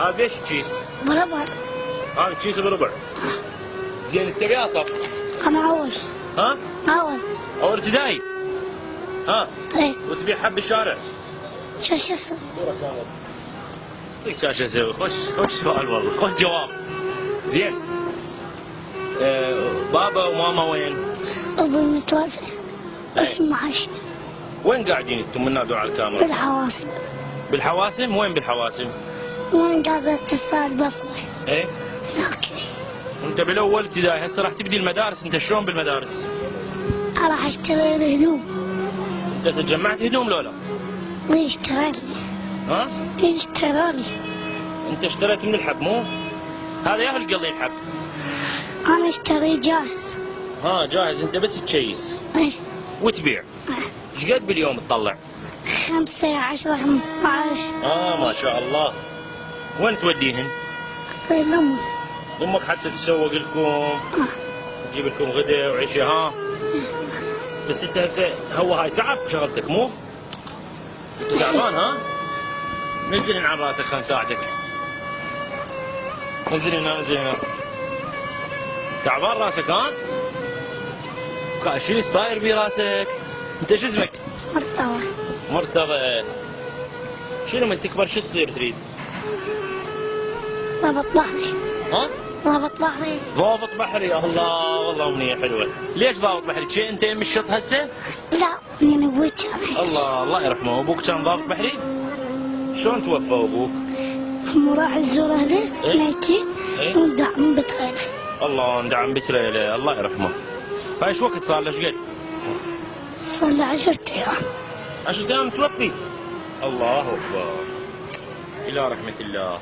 هذا ليش كيس؟ بربع. هذا كيس بربع. زين انت بياصف؟ انا اول. ها؟ اول. اول ابتدائي؟ ها؟ ايه. وتبيع حب الشارع؟ شو اسوي؟ صورة كامل. ايش شو اسوي؟ خش سؤال والله، خش جواب. زين. بابا وماما وين؟ ابوي متوفى. اسمه عاش. وين قاعدين انتم من نادوا على الكاميرا؟ بالحواسب. بالحواسم؟ وين بالحواسم؟ وين قاعدة استاذ بصري؟ ايه؟ هناك. وانت بالاول ابتدائي، هسه راح تبدي المدارس، انت شلون بالمدارس؟ راح اشتري لي هدوم. انت هسه جمعت هدوم لولا؟ اشتري لي. ها؟ اشتري لي. انت اشتريت من الحب مو؟ هذا ياهو القلي الحب. انا اشتري جاهز. ها جاهز، انت بس تشيس. ايه. وتبيع. ايش قد باليوم تطلع؟ 5 10 15. ما شاء الله. وين توديهن؟ لأمي. امك حتى تسوق لكم، تجيب لكم غدا وعشاء ها؟ بس انت هسه هو هاي تعب شغلتك مو؟ انت تعبان ها؟ نزلهن عن راسك خلينا نساعدك. نزل هنا. تعبان راسك ها؟ شو اللي صاير براسك؟ انت شو اسمك؟ مرتضى. شنو من تكبر شو تصير تريد؟ ضابط بحري. ها؟ ضابط بحري. ضابط بحري. الله والله امنيه حلوه. ليش ضابط بحري؟ شيء انت يم الشط هسه؟ لا يعني ابوي كان. الله يرحمه. ابوك كان ضابط بحري؟ شلون توفى ابوك؟ هم راح يزور اهله ميتين. ايه؟ وندعم بتريله. الله ندعم بتريله، الله يرحمه. هاي ايش وقت صار له ايش قد؟ صار له 10 ايام. 10 ايام متوفي؟ الله اكبر. الى رحمه الله.